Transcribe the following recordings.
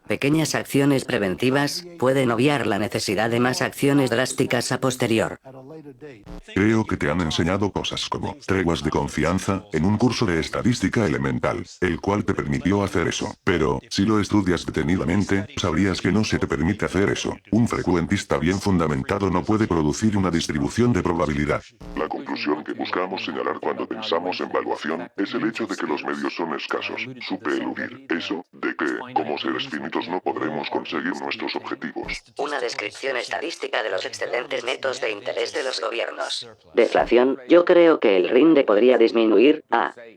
Pequeñas acciones preventivas pueden obviar la necesidad de más acciones drásticas a posterior. Creo que te han enseñado cosas como treguas de confianza en un curso de estadística elemental, el cual te permitió hacer eso. Pero, si lo estudias detenidamente, sabrías que no se te permite hacer eso. Un frecuentista bien fundamentado no puede producir una distribución de probabilidad. La conclusión que buscamos señalar cuando pensamos en valuación es el hecho de que los medios son escasos. Supe eludir eso, de que, como seres finitos no podremos conseguir nuestros objetivos. Una descripción estadística de los excedentes netos de interés de los gobiernos. Deflación, yo creo que el rinde podría disminuir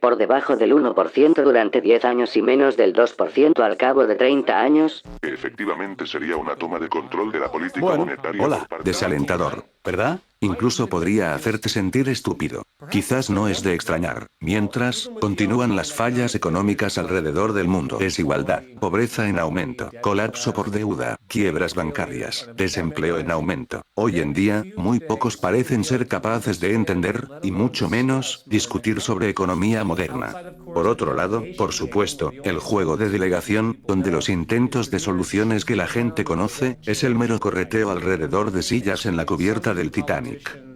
por debajo del 1% durante 10 años y menos del 2% al cabo de 30 años. Efectivamente sería una toma de control de la política Bueno, monetaria hola, por parte desalentador, ¿verdad? Incluso podría hacerte sentir estúpido. Quizás no es de extrañar. Mientras, continúan las fallas económicas alrededor del mundo. Desigualdad, pobreza en aumento, colapso por deuda, quiebras bancarias, desempleo en aumento. Hoy en día, muy pocos parecen ser capaces de entender, y mucho menos, discutir sobre economía moderna. Por otro lado, por supuesto, el juego de delegación, donde los intentos de soluciones que la gente conoce, es el mero correteo alrededor de sillas en la cubierta del Titanic.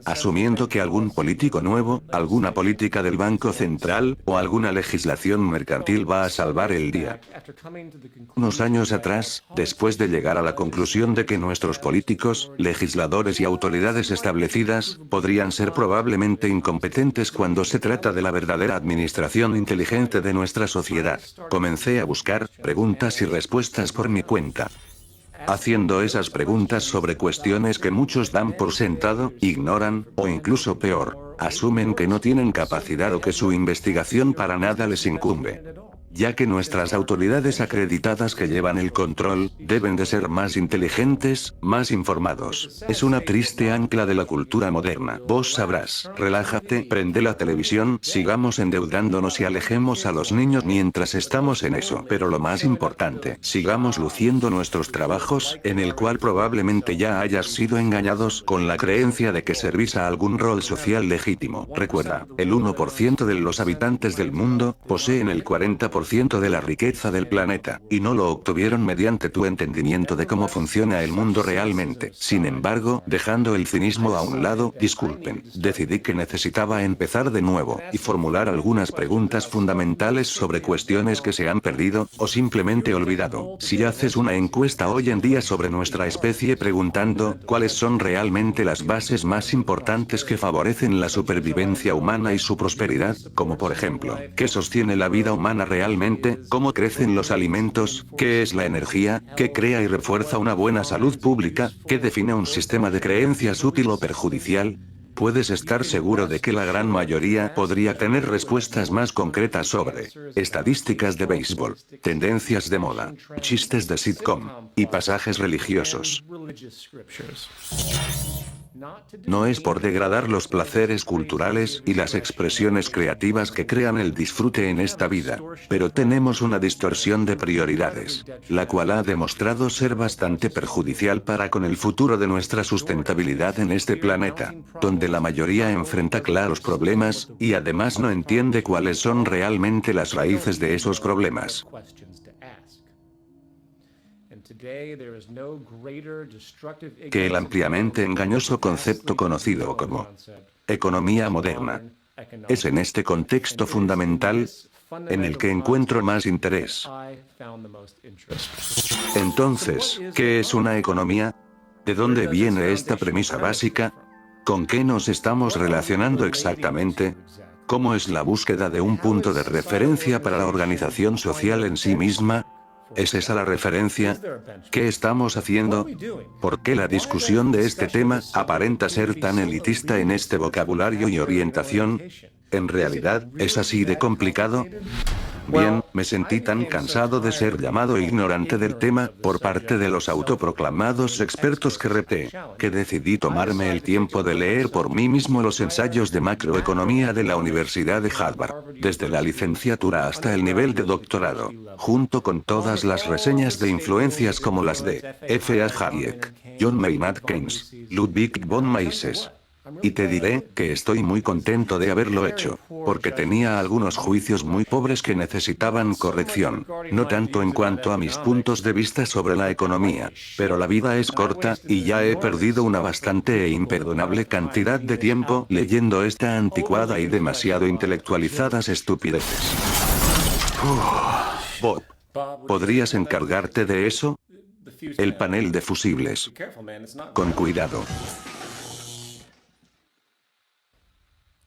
Asumiendo que algún político nuevo, alguna política del Banco Central, o alguna legislación mercantil va a salvar el día. Unos años atrás, después de llegar a la conclusión de que nuestros políticos, legisladores y autoridades establecidas, podrían ser probablemente incompetentes cuando se trata de la verdadera administración inteligente de nuestra sociedad, comencé a buscar preguntas y respuestas por mi cuenta. Haciendo esas preguntas sobre cuestiones que muchos dan por sentado, ignoran, o incluso peor, asumen que no tienen capacidad o que su investigación para nada les incumbe. Ya que nuestras autoridades acreditadas que llevan el control, deben de ser más inteligentes, más informados. Es una triste ancla de la cultura moderna. Vos sabrás, relájate, prende la televisión, sigamos endeudándonos y alejemos a los niños mientras estamos en eso. Pero lo más importante, sigamos luciendo nuestros trabajos, en el cual probablemente ya hayas sido engañados con la creencia de que servís a algún rol social legítimo. Recuerda, el 1% de los habitantes del mundo, poseen el 40% de la riqueza del planeta, y no lo obtuvieron mediante tu entendimiento de cómo funciona el mundo realmente. Sin embargo, dejando el cinismo a un lado, disculpen, decidí que necesitaba empezar de nuevo, y formular algunas preguntas fundamentales sobre cuestiones que se han perdido, o simplemente olvidado. Si haces una encuesta hoy en día sobre nuestra especie preguntando, ¿cuáles son realmente las bases más importantes que favorecen la supervivencia humana y su prosperidad? Como por ejemplo, ¿qué sostiene la vida humana realmente? ¿Cómo crecen los alimentos? ¿Qué es la energía? ¿Qué crea y refuerza una buena salud pública? ¿Qué define un sistema de creencias útil o perjudicial? Puedes estar seguro de que la gran mayoría podría tener respuestas más concretas sobre estadísticas de béisbol, tendencias de moda, chistes de sitcom, y pasajes religiosos. No es por degradar los placeres culturales y las expresiones creativas que crean el disfrute en esta vida, pero tenemos una distorsión de prioridades, la cual ha demostrado ser bastante perjudicial para con el futuro de nuestra sustentabilidad en este planeta, donde la mayoría enfrenta claros problemas, y además no entiende cuáles son realmente las raíces de esos problemas. Que el ampliamente engañoso concepto conocido como economía moderna. Es en este contexto fundamental en el que encuentro más interés. Entonces, ¿qué es una economía? ¿De dónde viene esta premisa básica? ¿Con qué nos estamos relacionando exactamente? ¿Cómo es la búsqueda de un punto de referencia para la organización social en sí misma? ¿Es esa la referencia? ¿Qué estamos haciendo? ¿Por qué la discusión de este tema aparenta ser tan elitista en este vocabulario y orientación? ¿En realidad, es así de complicado? Bien, me sentí tan cansado de ser llamado ignorante del tema, por parte de los autoproclamados expertos que reté, que decidí tomarme el tiempo de leer por mí mismo los ensayos de macroeconomía de la Universidad de Harvard, desde la licenciatura hasta el nivel de doctorado, junto con todas las reseñas de influencias como las de F. A. Hayek, John Maynard Keynes, Ludwig von Mises, Y te diré que estoy muy contento de haberlo hecho, porque tenía algunos juicios muy pobres que necesitaban corrección, no tanto en cuanto a mis puntos de vista sobre la economía, pero la vida es corta, y ya he perdido una bastante e imperdonable cantidad de tiempo leyendo esta anticuada y demasiado intelectualizadas estupideces. Bob, ¿podrías encargarte de eso? El panel de fusibles. Con cuidado.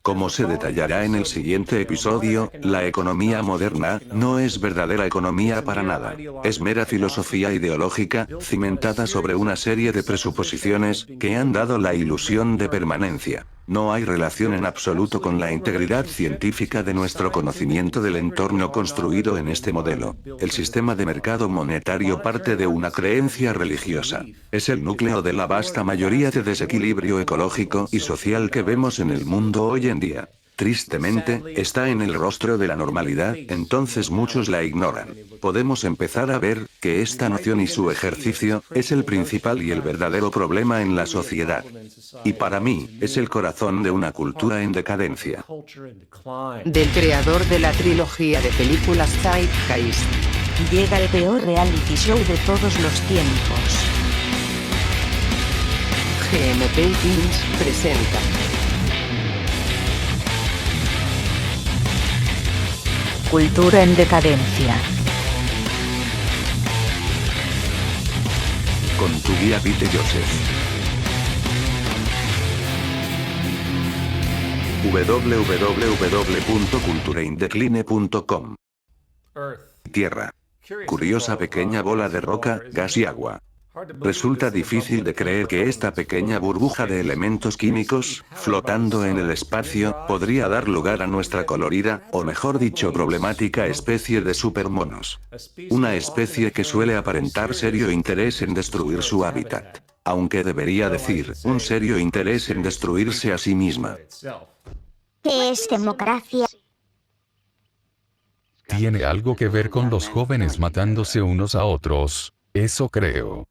Como se detallará en el siguiente episodio, la economía moderna no es verdadera economía para nada. Es mera filosofía ideológica, cimentada sobre una serie de presuposiciones que han dado la ilusión de permanencia. No hay relación en absoluto con la integridad científica de nuestro conocimiento del entorno construido en este modelo. El sistema de mercado monetario parte de una creencia religiosa. Es el núcleo de la vasta mayoría de desequilibrio ecológico y social que vemos en el mundo hoy en día. Tristemente, está en el rostro de la normalidad, entonces muchos la ignoran. Podemos empezar a ver que esta noción y su ejercicio es el principal y el verdadero problema en la sociedad. Y para mí, es el corazón de una cultura en decadencia. Del creador de la trilogía de películas Zeitgeist. Llega el peor reality show de todos los tiempos. GMP Films presenta. Cultura en decadencia. Con tu guía Pete Joseph. www.culturaindecline.com. Tierra. Curiosa pequeña bola de roca, gas y agua. Resulta difícil de creer que esta pequeña burbuja de elementos químicos, flotando en el espacio, podría dar lugar a nuestra colorida, o mejor dicho problemática especie de supermonos. Una especie que suele aparentar serio interés en destruir su hábitat. Aunque debería decir, un serio interés en destruirse a sí misma. ¿Qué es democracia? Tiene algo que ver con los jóvenes matándose unos a otros, eso creo.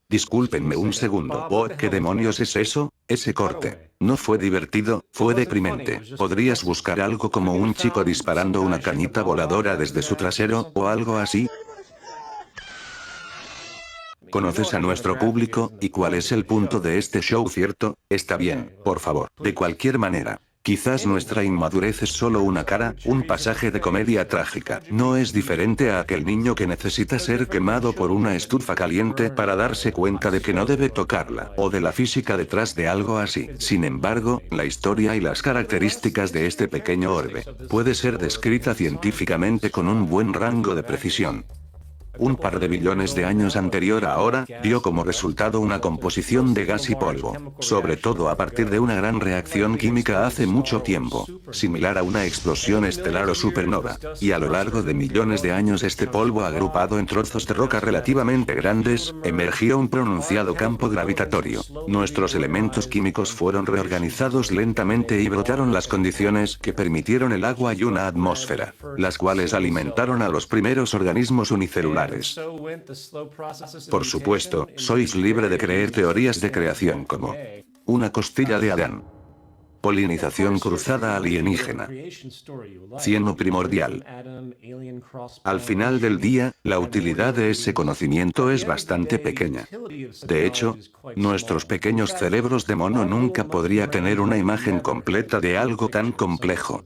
Discúlpenme un segundo. Oh, ¿qué demonios es eso? Ese corte. No fue divertido, fue deprimente. ¿Podrías buscar algo como un chico disparando una cañita voladora desde su trasero, o algo así? ¿Conoces a nuestro público, y cuál es el punto de este show, cierto? Está bien, por favor. De cualquier manera. Quizás nuestra inmadurez es solo una cara, un pasaje de comedia trágica. No es diferente a aquel niño que necesita ser quemado por una estufa caliente para darse cuenta de que no debe tocarla, o de la física detrás de algo así. Sin embargo, la historia y las características de este pequeño orbe puede ser descrita científicamente con un buen rango de precisión. Un par de billones de años anterior a ahora, dio como resultado una composición de gas y polvo, sobre todo a partir de una gran reacción química hace mucho tiempo, similar a una explosión estelar o supernova, y a lo largo de millones de años este polvo agrupado en trozos de roca relativamente grandes, emergió un pronunciado campo gravitatorio. Nuestros elementos químicos fueron reorganizados lentamente y brotaron las condiciones que permitieron el agua y una atmósfera, las cuales alimentaron a los primeros organismos unicelulares. Por supuesto, sois libre de creer teorías de creación como una costilla de Adán, polinización cruzada alienígena, cieno primordial. Al final del día, la utilidad de ese conocimiento es bastante pequeña. De hecho, nuestros pequeños cerebros de mono nunca podría tener una imagen completa de algo tan complejo.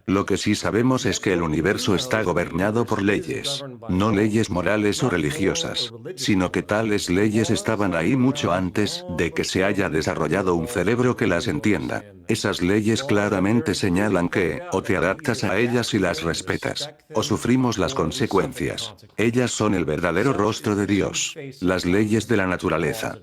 Lo que sí sabemos es que el universo está gobernado por leyes, no leyes morales o religiosas, sino que tales leyes estaban ahí mucho antes de que se haya desarrollado un cerebro que las entienda. Esas leyes claramente señalan que, o te adaptas a ellas y las respetas, o sufrimos las consecuencias. Ellas son el verdadero rostro de Dios, las leyes de la naturaleza.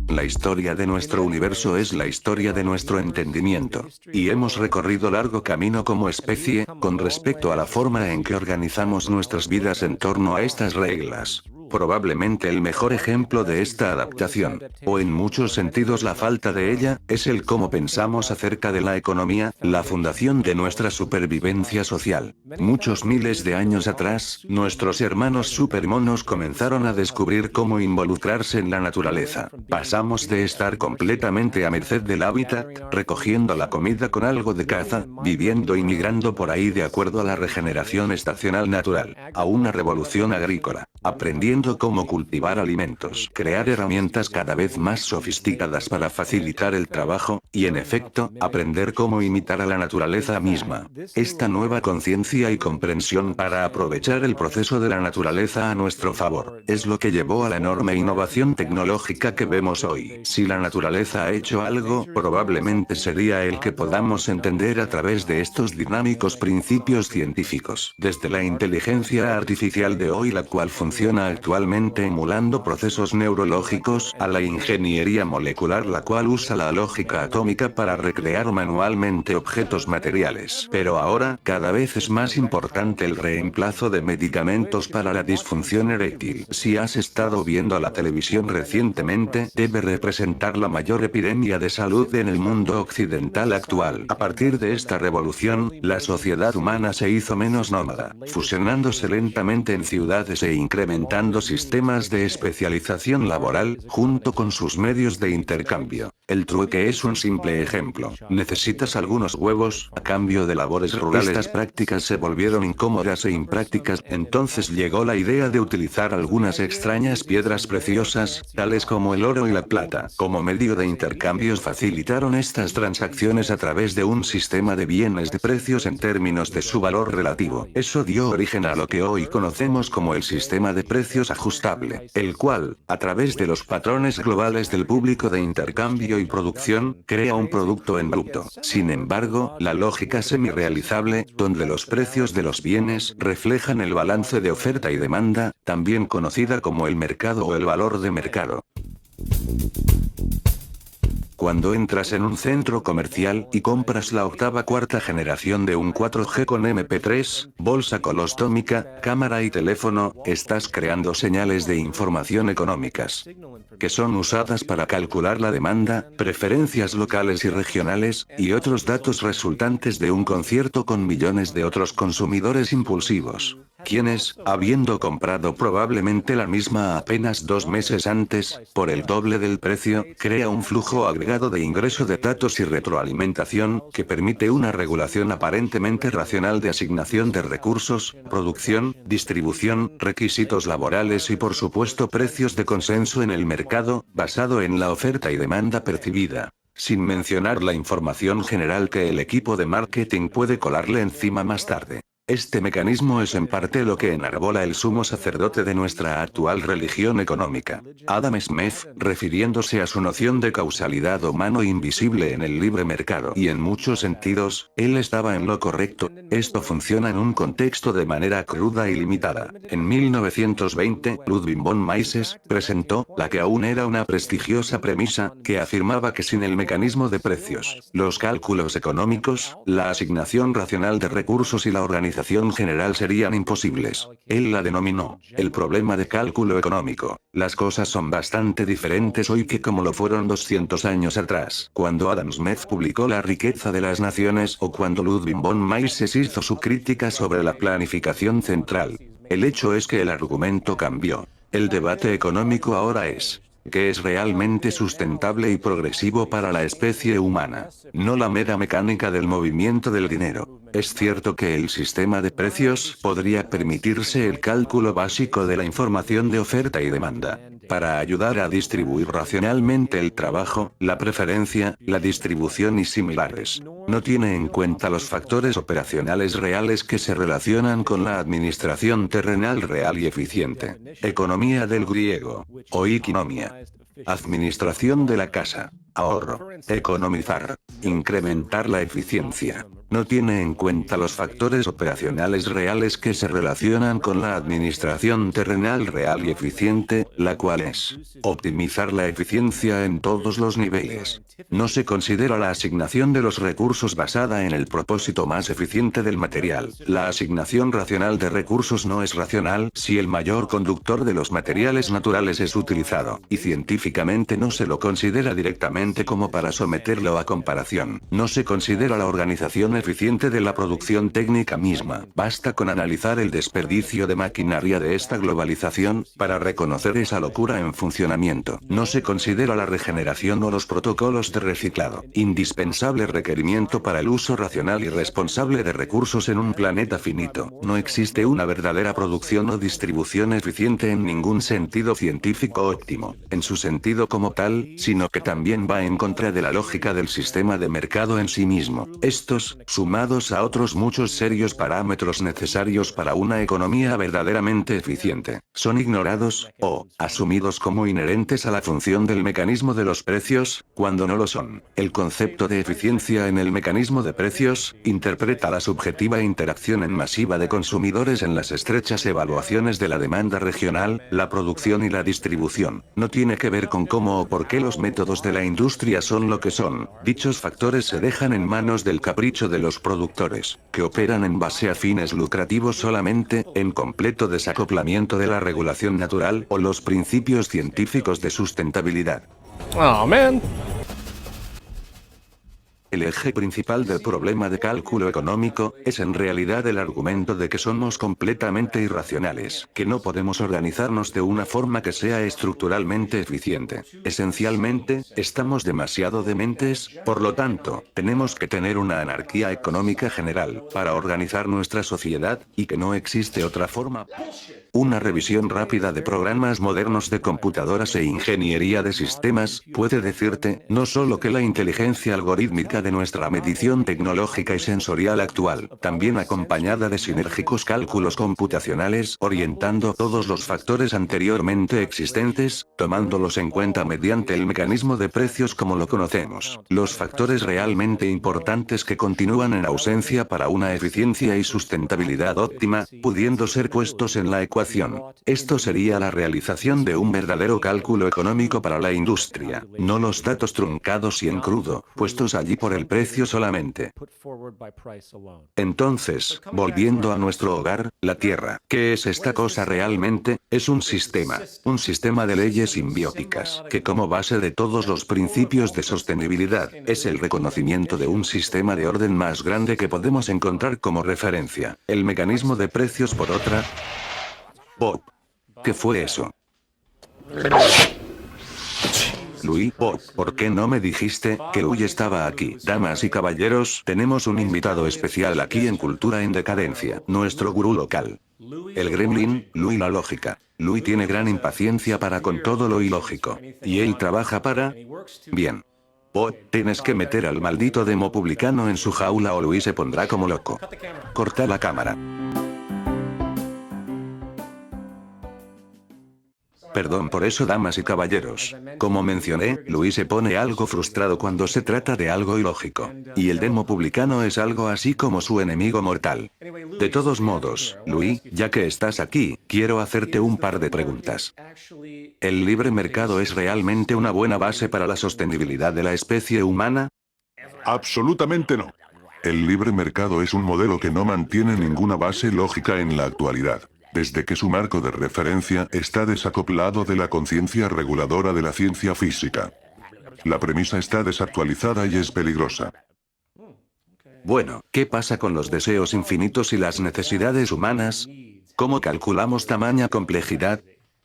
La historia de nuestro universo es la historia de nuestro entendimiento, y hemos recorrido largo camino como especie, con respecto a la forma en que organizamos nuestras vidas en torno a estas reglas. Probablemente el mejor ejemplo de esta adaptación, o en muchos sentidos la falta de ella, es el cómo pensamos acerca de la economía, la fundación de nuestra supervivencia social. Muchos miles de años atrás, nuestros hermanos supermonos comenzaron a descubrir cómo involucrarse en la naturaleza. Pasamos de estar completamente a merced del hábitat, recogiendo la comida con algo de caza, viviendo y migrando por ahí de acuerdo a la regeneración estacional natural, a una revolución agrícola, aprendiendo cómo cultivar alimentos, crear herramientas cada vez más sofisticadas para facilitar el trabajo, y en efecto, aprender cómo imitar a la naturaleza misma. Esta nueva conciencia y comprensión para aprovechar el proceso de la naturaleza a nuestro favor, es lo que llevó a la enorme innovación tecnológica que vemos hoy. Si la naturaleza ha hecho algo, probablemente sería el que podamos entender a través de estos dinámicos principios científicos. Desde la inteligencia artificial de hoy, la cual funciona actualmente emulando procesos neurológicos, a la ingeniería molecular, la cual usa la lógica atómica para recrear manualmente objetos materiales. Pero ahora, cada vez es más importante el reemplazo de medicamentos para la disfunción eréctil. Si has estado viendo la televisión recientemente, debe representar la mayor epidemia de salud en el mundo occidental actual. A partir de esta revolución, la sociedad humana se hizo menos nómada, fusionándose lentamente en ciudades e incrementando sistemas de especialización laboral, junto con sus medios de intercambio. El trueque es un simple ejemplo. Necesitas algunos huevos, a cambio de labores rurales. Estas prácticas se volvieron incómodas e imprácticas, entonces llegó la idea de utilizar algunas extrañas piedras preciosas, tales como el oro y la plata, como medio de intercambios. Facilitaron estas transacciones a través de un sistema de bienes de precios en términos de su valor relativo. Eso dio origen a lo que hoy conocemos como el sistema de precios ajustable, el cual, a través de los patrones globales del público de intercambio y producción, crea un producto en bruto. Sin embargo, la lógica semi-realizable, donde los precios de los bienes reflejan el balance de oferta y demanda, también conocida como el mercado o el valor de mercado. Cuando entras en un centro comercial y compras la cuarta generación de un 4G con MP3, bolsa colostómica, cámara y teléfono, estás creando señales de información económicas, que son usadas para calcular la demanda, preferencias locales y regionales, y otros datos resultantes de un concierto con millones de otros consumidores impulsivos, quienes, habiendo comprado probablemente la misma apenas 2 meses antes, por el doble del precio, crea un flujo agregado de ingreso de datos y retroalimentación, que permite una regulación aparentemente racional de asignación de recursos, producción, distribución, requisitos laborales y por supuesto precios de consenso en el mercado, basado en la oferta y demanda percibida. Sin mencionar la información general que el equipo de marketing puede colarle encima más tarde. Este mecanismo es en parte lo que enarbola el sumo sacerdote de nuestra actual religión económica, Adam Smith, refiriéndose a su noción de causalidad o mano invisible en el libre mercado. Y en muchos sentidos, él estaba en lo correcto. Esto funciona en un contexto de manera cruda y limitada. En 1920, Ludwig von Mises presentó la que aún era una prestigiosa premisa, que afirmaba que sin el mecanismo de precios, los cálculos económicos, la asignación racional de recursos y la organización general serían imposibles. Él la denominó el problema de cálculo económico. Las cosas son bastante diferentes hoy que como lo fueron 200 años atrás, cuando Adam Smith publicó La riqueza de las naciones o cuando Ludwig von Mises hizo su crítica sobre la planificación central. El hecho es que el argumento cambió. El debate económico ahora es: ¿qué es realmente sustentable y progresivo para la especie humana? No la mera mecánica del movimiento del dinero. Es cierto que el sistema de precios podría permitirse el cálculo básico de la información de oferta y demanda, para ayudar a distribuir racionalmente el trabajo, la preferencia, la distribución y similares. No tiene en cuenta los factores operacionales reales que se relacionan con la administración terrenal real y eficiente. Economía del griego, oikonomia. Administración de la casa, ahorro, economizar, incrementar la eficiencia. No tiene en cuenta los factores operacionales reales que se relacionan con la administración terrenal real y eficiente, la cual es optimizar la eficiencia en todos los niveles. No se considera la asignación de los recursos basada en el propósito más eficiente del material. La asignación racional de recursos no es racional si el mayor conductor de los materiales naturales es utilizado, y científicamente no se lo considera directamente como para someterlo a comparación. No se considera la organización eficiente de la producción técnica misma. Basta con analizar el desperdicio de maquinaria de esta globalización, para reconocer esa locura en funcionamiento. No se considera la regeneración o los protocolos de reciclado, indispensable requerimiento para el uso racional y responsable de recursos en un planeta finito. No existe una verdadera producción o distribución eficiente en ningún sentido científico óptimo, en su sentido como tal, sino que también va en contra de la lógica del sistema de mercado en sí mismo. Estos, sumados a otros muchos serios parámetros necesarios para una economía verdaderamente eficiente, son ignorados, o asumidos como inherentes a la función del mecanismo de los precios, cuando no lo son. El concepto de eficiencia en el mecanismo de precios, interpreta la subjetiva interacción en masiva de consumidores en las estrechas evaluaciones de la demanda regional, la producción y la distribución. No tiene que ver con cómo o por qué los métodos de la industria son lo que son. Dichos factores se dejan en manos del capricho de los productores, que operan en base a fines lucrativos solamente, en completo desacoplamiento de la regulación natural o los principios científicos de sustentabilidad. Oh, man. El eje principal del problema de cálculo económico, es en realidad el argumento de que somos completamente irracionales, que no podemos organizarnos de una forma que sea estructuralmente eficiente. Esencialmente, estamos demasiado dementes, por lo tanto, tenemos que tener una anarquía económica general, para organizar nuestra sociedad, y que no existe otra forma. Una revisión rápida de programas modernos de computadoras e ingeniería de sistemas, puede decirte, no solo que la inteligencia algorítmica de nuestra medición tecnológica y sensorial actual, también acompañada de sinérgicos cálculos computacionales, orientando todos los factores anteriormente existentes, tomándolos en cuenta mediante el mecanismo de precios como lo conocemos. Los factores realmente importantes que continúan en ausencia para una eficiencia y sustentabilidad óptima, pudiendo ser puestos en la ecuación. Esto sería la realización de un verdadero cálculo económico para la industria, no los datos truncados y en crudo, puestos allí por el precio solamente. Entonces, volviendo a nuestro hogar, la Tierra, ¿qué es esta cosa realmente? Es un sistema de leyes simbióticas, que como base de todos los principios de sostenibilidad, es el reconocimiento de un sistema de orden más grande que podemos encontrar como referencia. El mecanismo de precios por otra. Bob. ¿Qué fue eso? Louis, Bob, ¿por qué no me dijiste que Louis estaba aquí? Damas y caballeros, tenemos un invitado especial aquí en Cultura en Decadencia, nuestro gurú local. El gremlin, Louis la lógica. Louis tiene gran impaciencia para con todo lo ilógico. Y él trabaja para... Bien. Bob, tienes que meter al maldito demopublicano en su jaula o Louis se pondrá como loco. Corta la cámara. Perdón por eso, damas y caballeros. Como mencioné, Louis se pone algo frustrado cuando se trata de algo ilógico. Y el demopublicano es algo así como su enemigo mortal. De todos modos, Louis, ya que estás aquí, quiero hacerte un par de preguntas. ¿El libre mercado es realmente una buena base para la sostenibilidad de la especie humana? Absolutamente no. El libre mercado es un modelo que no mantiene ninguna base lógica en la actualidad, desde que su marco de referencia está desacoplado de la conciencia reguladora de la ciencia física. La premisa está desactualizada y es peligrosa. Bueno, ¿qué pasa con los deseos infinitos y las necesidades humanas? ¿Cómo calculamos tamaña complejidad?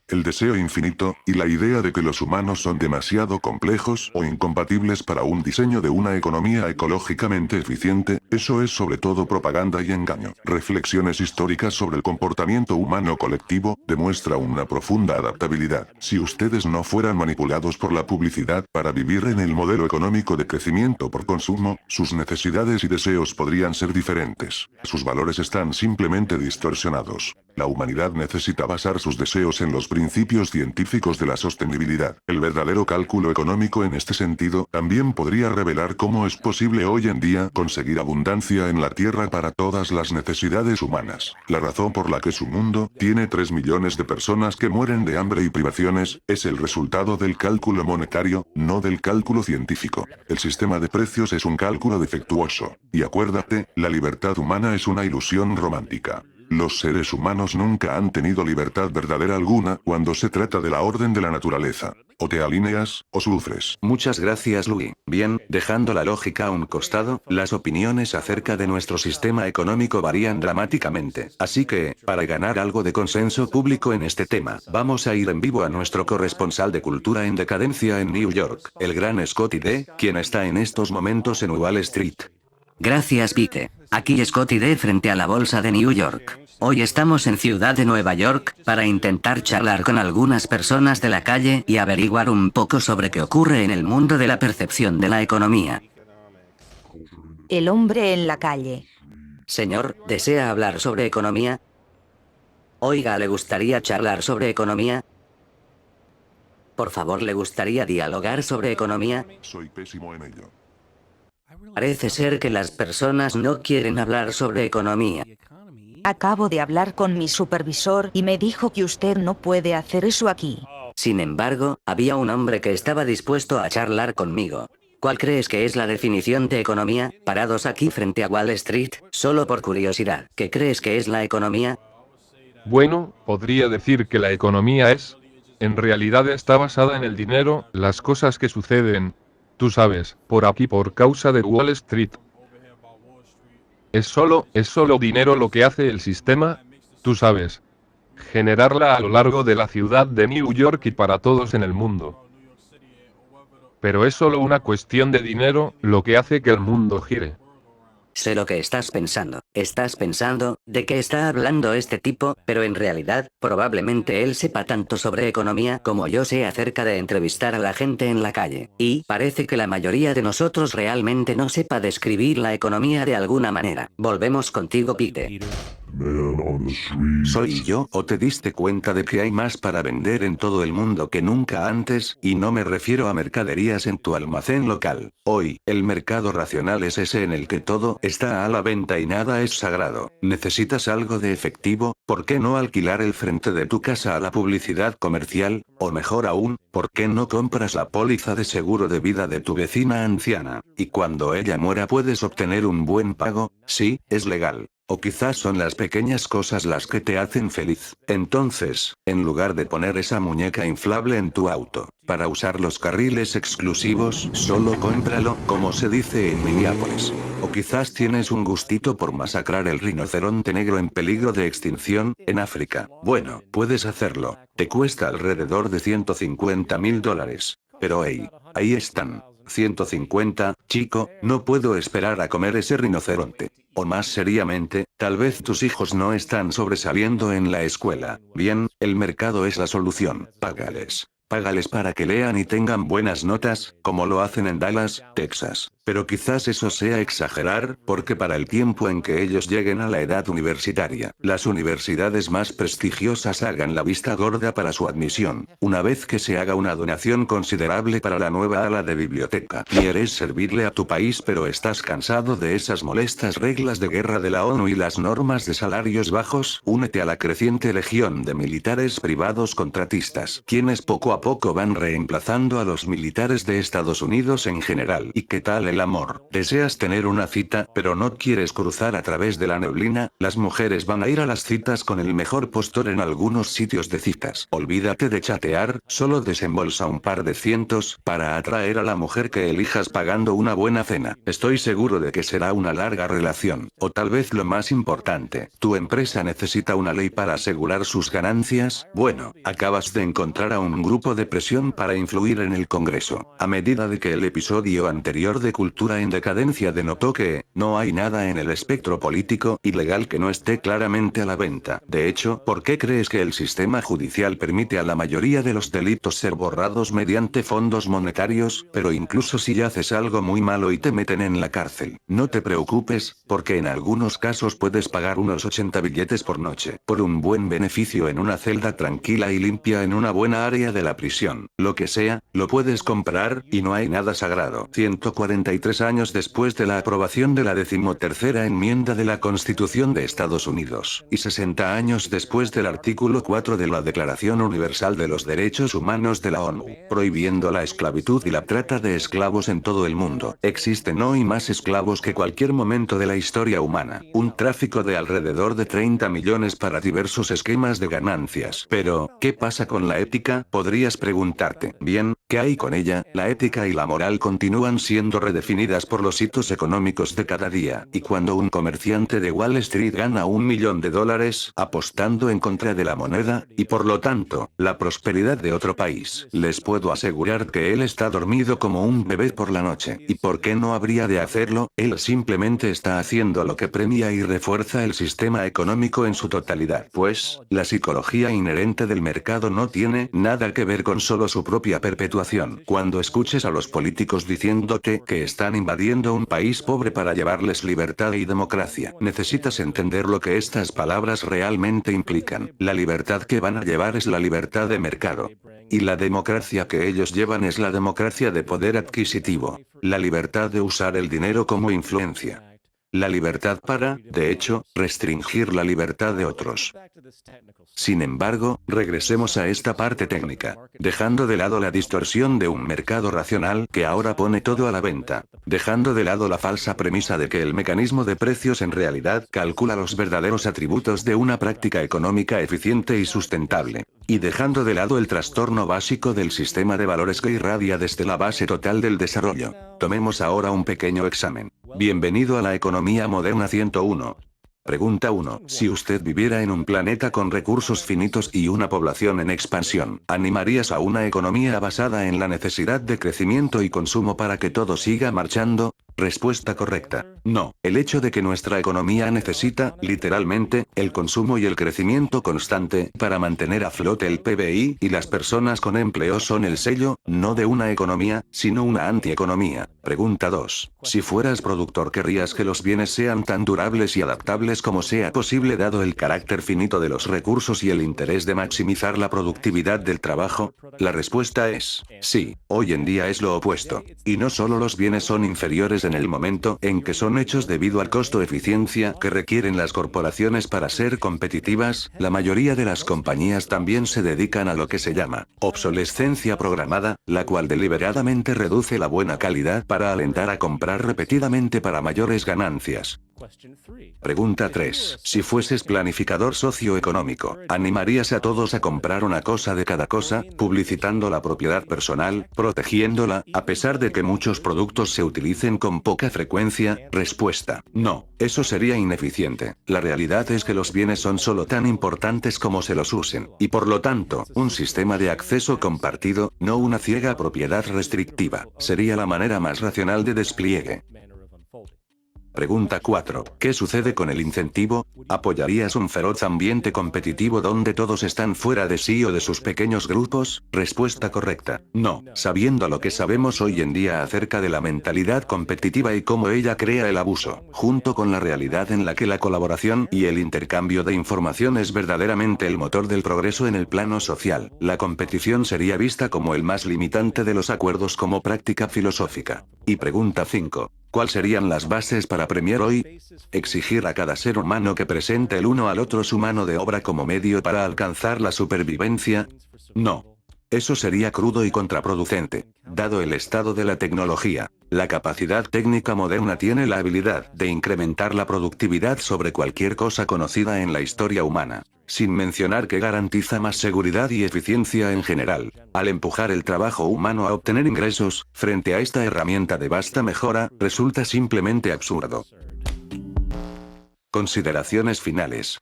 El deseo infinito, y la idea de que los humanos son demasiado complejos o incompatibles para un diseño de una economía ecológicamente eficiente, eso es sobre todo propaganda y engaño. Reflexiones históricas sobre el comportamiento humano colectivo, demuestra una profunda adaptabilidad. Si ustedes no fueran manipulados por la publicidad para vivir en el modelo económico de crecimiento por consumo, sus necesidades y deseos podrían ser diferentes. Sus valores están simplemente distorsionados. La humanidad necesita basar sus deseos en los principios científicos de la sostenibilidad. El verdadero cálculo económico en este sentido también podría revelar cómo es posible hoy en día conseguir abundancia en la Tierra para todas las necesidades humanas. La razón por la que su mundo tiene 3 millones de personas que mueren de hambre y privaciones es el resultado del cálculo monetario, no del cálculo científico. El sistema de precios es un cálculo defectuoso. Y acuérdate, la libertad humana es una ilusión romántica. Los seres humanos nunca han tenido libertad verdadera alguna cuando se trata de la orden de la naturaleza. O te alineas, o sufres. Muchas gracias, Louis. Bien, dejando la lógica a un costado, las opiniones acerca de nuestro sistema económico varían dramáticamente. Así que, para ganar algo de consenso público en este tema, vamos a ir en vivo a nuestro corresponsal de cultura en decadencia en New York, el gran Scotty D, quien está en estos momentos en Wall Street. Gracias, Pete. Aquí Scotty D frente a la bolsa de New York. Hoy estamos en Ciudad de Nueva York, para intentar charlar con algunas personas de la calle y averiguar un poco sobre qué ocurre en el mundo de la percepción de la economía. El hombre en la calle. Señor, ¿desea hablar sobre economía? Oiga, ¿le gustaría charlar sobre economía? Por favor, ¿le gustaría dialogar sobre economía? Soy pésimo en ello. Parece ser que las personas no quieren hablar sobre economía. Acabo de hablar con mi supervisor y me dijo que usted no puede hacer eso aquí. Sin embargo, había un hombre que estaba dispuesto a charlar conmigo. ¿Cuál crees que es la definición de economía? Parados aquí frente a Wall Street, solo por curiosidad, ¿qué crees que es la economía? Bueno, podría decir que la economía en realidad está basada en el dinero, las cosas que suceden, tú sabes, por aquí por causa de Wall Street. Es solo dinero lo que hace el sistema, tú sabes. Generarla a lo largo de la ciudad de New York y para todos en el mundo. Pero es solo una cuestión de dinero, lo que hace que el mundo gire. Sé lo que estás pensando. Estás pensando, ¿de qué está hablando este tipo? Pero en realidad, probablemente él sepa tanto sobre economía como yo sé acerca de entrevistar a la gente en la calle. Y parece que la mayoría de nosotros realmente no sepa describir la economía de alguna manera. Volvemos contigo, Pete. ¿Soy yo o te diste cuenta de que hay más para vender en todo el mundo que nunca antes? Y no me refiero a mercaderías en tu almacén local. Hoy, el mercado racional es ese en el que todo está a la venta y nada es sagrado. ¿Necesitas algo de efectivo? ¿Por qué no alquilar el frente de tu casa a la publicidad comercial? O mejor aún, ¿por qué no compras la póliza de seguro de vida de tu vecina anciana? Y cuando ella muera puedes obtener un buen pago. Sí, es legal. O quizás son las pequeñas cosas las que te hacen feliz. Entonces, en lugar de poner esa muñeca inflable en tu auto, para usar los carriles exclusivos, solo cómpralo, como se dice en Minneapolis. O quizás tienes un gustito por masacrar el rinoceronte negro en peligro de extinción, en África. Bueno, puedes hacerlo. Te cuesta alrededor de $150,000. Pero hey, ahí están. 150, chico, no puedo esperar a comer ese rinoceronte. O más seriamente, tal vez tus hijos no están sobresaliendo en la escuela. Bien, el mercado es la solución. Págales. Págales para que lean y tengan buenas notas, como lo hacen en Dallas, Texas. Pero quizás eso sea exagerar, porque para el tiempo en que ellos lleguen a la edad universitaria, las universidades más prestigiosas hagan la vista gorda para su admisión. Una vez que se haga una donación considerable para la nueva ala de biblioteca. Quieres servirle a tu país pero estás cansado de esas molestas reglas de guerra de la ONU y las normas de salarios bajos. Únete a la creciente legión de militares privados contratistas, quienes poco a poco van reemplazando a los militares de Estados Unidos en general. ¿Y qué tal el amor? ¿Deseas tener una cita, pero no quieres cruzar a través de la neblina? Las mujeres van a ir a las citas con el mejor postor en algunos sitios de citas. Olvídate de chatear, solo desembolsa un par de cientos para atraer a la mujer que elijas pagando una buena cena. Estoy seguro de que será una larga relación. O tal vez lo más importante, ¿tu empresa necesita una ley para asegurar sus ganancias? Bueno, acabas de encontrar a un grupo grupo de presión para influir en el Congreso. A medida de que el episodio anterior de Cultura en Decadencia denotó que no hay nada en el espectro político y legal que no esté claramente a la venta. De hecho, ¿por qué crees que el sistema judicial permite a la mayoría de los delitos ser borrados mediante fondos monetarios? Pero incluso si haces algo muy malo y te meten en la cárcel, no te preocupes, porque en algunos casos puedes pagar unos 80 billetes por noche, por un buen beneficio en una celda tranquila y limpia en una buena área de la prisión. Lo que sea, lo puedes comprar, y no hay nada sagrado. 143 años después de la aprobación de la 13ª enmienda de la Constitución de Estados Unidos, y 60 años después del artículo 4 de la Declaración Universal de los Derechos Humanos de la ONU, prohibiendo la esclavitud y la trata de esclavos en todo el mundo, existen hoy más esclavos que cualquier momento de la historia humana. Un tráfico de alrededor de 30 millones para diversos esquemas de ganancias. Pero, ¿qué pasa con la ética? Podrías preguntarte. Bien, ¿qué hay con ella? La ética y la moral continúan siendo redefinidas por los hitos económicos de cada día. Y cuando un comerciante de Wall Street gana $1 millón apostando en contra de la moneda, y por lo tanto, la prosperidad de otro país, les puedo asegurar que él está dormido como un bebé por la noche. ¿Y por qué no habría de hacerlo? Él simplemente está haciendo lo que premia y refuerza el sistema económico en su totalidad. Pues, la psicología inherente del mercado no tiene nada que ver con solo su propia perpetuación. Cuando escuches a los políticos diciéndote que están invadiendo un país pobre para llevarles libertad y democracia, necesitas entender lo que estas palabras realmente implican. La libertad que van a llevar es la libertad de mercado. Y la democracia que ellos llevan es la democracia de poder adquisitivo. La libertad de usar el dinero como influencia. La libertad para, de hecho, restringir la libertad de otros. Sin embargo, regresemos a esta parte técnica, dejando de lado la distorsión de un mercado racional que ahora pone todo a la venta, dejando de lado la falsa premisa de que el mecanismo de precios en realidad calcula los verdaderos atributos de una práctica económica eficiente y sustentable, y dejando de lado el trastorno básico del sistema de valores que irradia desde la base total del desarrollo. Tomemos ahora un pequeño examen. Bienvenido a la economía moderna 101. Pregunta 1. Si usted viviera en un planeta con recursos finitos y una población en expansión, ¿animarías a una economía basada en la necesidad de crecimiento y consumo para que todo siga marchando? Respuesta correcta. No. El hecho de que nuestra economía necesita, literalmente, el consumo y el crecimiento constante para mantener a flote el PBI y las personas con empleo son el sello, no de una economía, sino una antieconomía. Pregunta 2. Si fueras productor, ¿querrías que los bienes sean tan durables y adaptables como sea posible dado el carácter finito de los recursos y el interés de maximizar la productividad del trabajo? La respuesta es sí. Hoy en día es lo opuesto. Y no solo los bienes son inferiores en el momento en que son hechos debido al costo-eficiencia que requieren las corporaciones para ser competitivas, la mayoría de las compañías también se dedican a lo que se llama obsolescencia programada, la cual deliberadamente reduce la buena calidad para alentar a comprar repetidamente para mayores ganancias. Pregunta 3. Si fueses planificador socioeconómico, ¿animarías a todos a comprar una cosa de cada cosa, publicitando la propiedad personal, protegiéndola, a pesar de que muchos productos se utilicen con poca frecuencia? Respuesta. No. Eso sería ineficiente. La realidad es que los bienes son solo tan importantes como se los usen, y por lo tanto, un sistema de acceso compartido, no una ciega propiedad restrictiva, sería la manera más racional de despliegue. Pregunta 4. ¿Qué sucede con el incentivo? ¿Apoyarías un feroz ambiente competitivo donde todos están fuera de sí o de sus pequeños grupos? Respuesta correcta. No. Sabiendo lo que sabemos hoy en día acerca de la mentalidad competitiva y cómo ella crea el abuso, junto con la realidad en la que la colaboración y el intercambio de información es verdaderamente el motor del progreso en el plano social, la competición sería vista como el más limitante de los acuerdos como práctica filosófica. Y pregunta 5. ¿Cuáles serían las bases para premiar hoy? ¿Exigir a cada ser humano que presente el uno al otro su mano de obra como medio para alcanzar la supervivencia? No. Eso sería crudo y contraproducente. Dado el estado de la tecnología, la capacidad técnica moderna tiene la habilidad de incrementar la productividad sobre cualquier cosa conocida en la historia humana. Sin mencionar que garantiza más seguridad y eficiencia en general, al empujar el trabajo humano a obtener ingresos, frente a esta herramienta de vasta mejora, resulta simplemente absurdo. Consideraciones finales.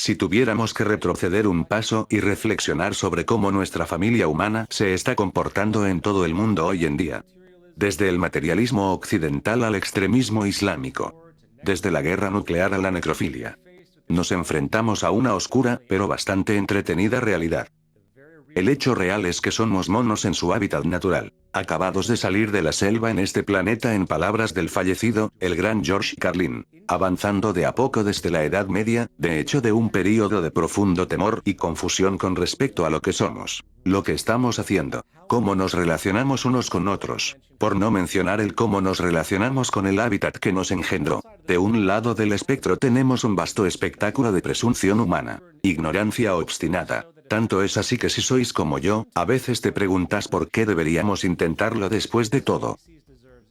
Si tuviéramos que retroceder un paso y reflexionar sobre cómo nuestra familia humana se está comportando en todo el mundo hoy en día. Desde el materialismo occidental al extremismo islámico. Desde la guerra nuclear a la necrofilia. Nos enfrentamos a una oscura, pero bastante entretenida realidad. El hecho real es que somos monos en su hábitat natural, acabados de salir de la selva en este planeta en palabras del fallecido, el gran George Carlin, avanzando de a poco desde la Edad Media, de hecho de un período de profundo temor y confusión con respecto a lo que somos, lo que estamos haciendo, cómo nos relacionamos unos con otros, por no mencionar el cómo nos relacionamos con el hábitat que nos engendró. De un lado del espectro tenemos un vasto espectáculo de presunción humana, ignorancia obstinada. Tanto es así que si sois como yo, a veces te preguntas por qué deberíamos intentarlo después de todo.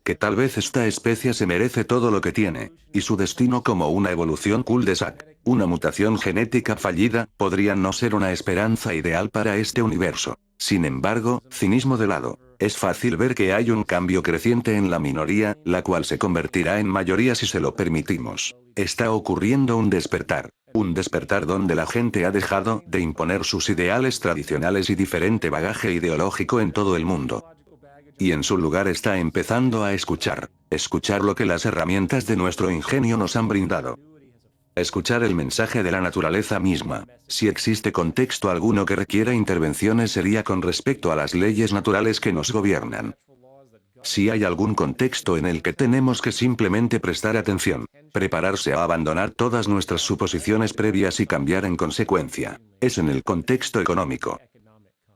Que tal vez esta especie se merece todo lo que tiene, y su destino como una evolución cul-de-sac, una mutación genética fallida, podría no ser una esperanza ideal para este universo. Sin embargo, cinismo de lado, es fácil ver que hay un cambio creciente en la minoría, la cual se convertirá en mayoría si se lo permitimos. Está ocurriendo un despertar. Un despertar donde la gente ha dejado de imponer sus ideales tradicionales y diferente bagaje ideológico en todo el mundo. Y en su lugar está empezando a escuchar lo que las herramientas de nuestro ingenio nos han brindado. Escuchar el mensaje de la naturaleza misma. Si existe contexto alguno que requiera intervenciones sería con respecto a las leyes naturales que nos gobiernan. Si hay algún contexto en el que tenemos que simplemente prestar atención, prepararse a abandonar todas nuestras suposiciones previas y cambiar en consecuencia, es en el contexto económico.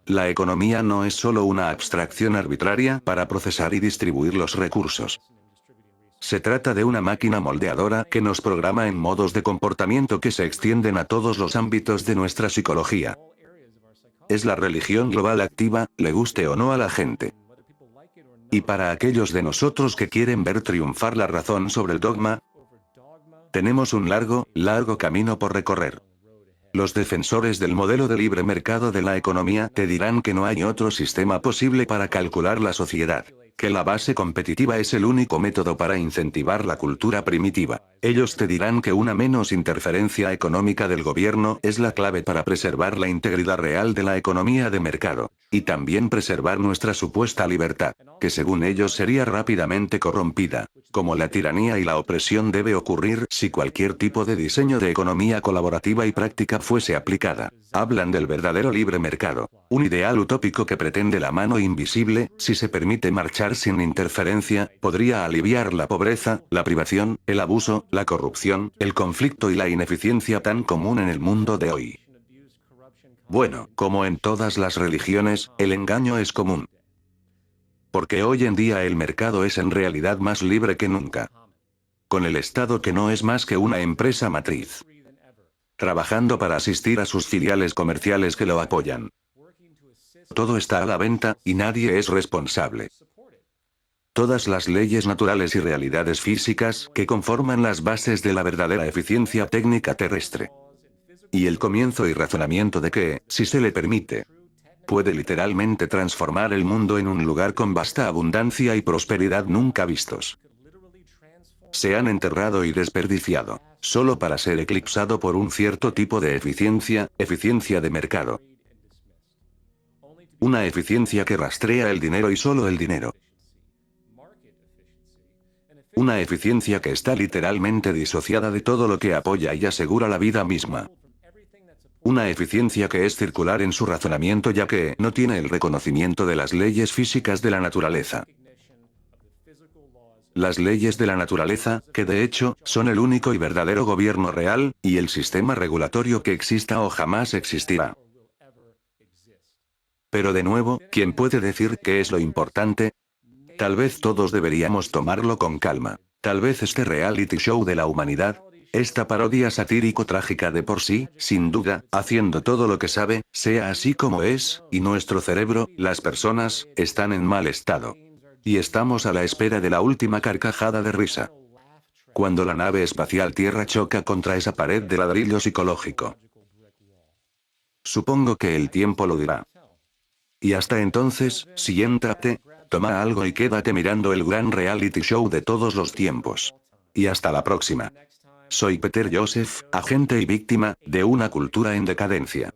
La economía no es solo una abstracción arbitraria para procesar y distribuir los recursos. Se trata de una máquina moldeadora que nos programa en modos de comportamiento que se extienden a todos los ámbitos de nuestra psicología. Es la religión global activa, le guste o no a la gente. Y para aquellos de nosotros que quieren ver triunfar la razón sobre el dogma, tenemos un largo camino por recorrer. Los defensores del modelo de libre mercado de la economía te dirán que no hay otro sistema posible para calcular la sociedad, que la base competitiva es el único método para incentivar la cultura primitiva. Ellos te dirán que una menos interferencia económica del gobierno es la clave para preservar la integridad real de la economía de mercado, y también preservar nuestra supuesta libertad, que según ellos sería rápidamente corrompida, como la tiranía y la opresión debe ocurrir si cualquier tipo de diseño de economía colaborativa y práctica fuese aplicada. Hablan del verdadero libre mercado, un ideal utópico que pretende la mano invisible, si se permite marchar sin interferencia, podría aliviar la pobreza, la privación, el abuso, la corrupción, el conflicto y la ineficiencia tan común en el mundo de hoy. Bueno, como en todas las religiones, el engaño es común. Porque hoy en día el mercado es en realidad más libre que nunca. Con el Estado que no es más que una empresa matriz. Trabajando para asistir a sus filiales comerciales que lo apoyan. Todo está a la venta, y nadie es responsable. Todas las leyes naturales y realidades físicas que conforman las bases de la verdadera eficiencia técnica terrestre. Y el comienzo y razonamiento de que, si se le permite, puede literalmente transformar el mundo en un lugar con vasta abundancia y prosperidad nunca vistos. Se han enterrado y desperdiciado, solo para ser eclipsado por un cierto tipo de eficiencia de mercado. Una eficiencia que rastrea el dinero y solo el dinero. Una eficiencia que está literalmente disociada de todo lo que apoya y asegura la vida misma. Una eficiencia que es circular en su razonamiento ya que no tiene el reconocimiento de las leyes físicas de la naturaleza. Las leyes de la naturaleza, que de hecho, son el único y verdadero gobierno real, y el sistema regulatorio que exista o jamás existirá. Pero de nuevo, ¿quién puede decir qué es lo importante? Tal vez todos deberíamos tomarlo con calma. Tal vez este reality show de la humanidad, esta parodia satírico-trágica de por sí, sin duda, haciendo todo lo que sabe, sea así como es, y nuestro cerebro, las personas, están en mal estado. Y estamos a la espera de la última carcajada de risa. Cuando la nave espacial Tierra choca contra esa pared de ladrillo psicológico. Supongo que el tiempo lo dirá. Y hasta entonces, siéntate, toma algo y quédate mirando el gran reality show de todos los tiempos. Y hasta la próxima. Soy Peter Joseph, agente y víctima de una cultura en decadencia.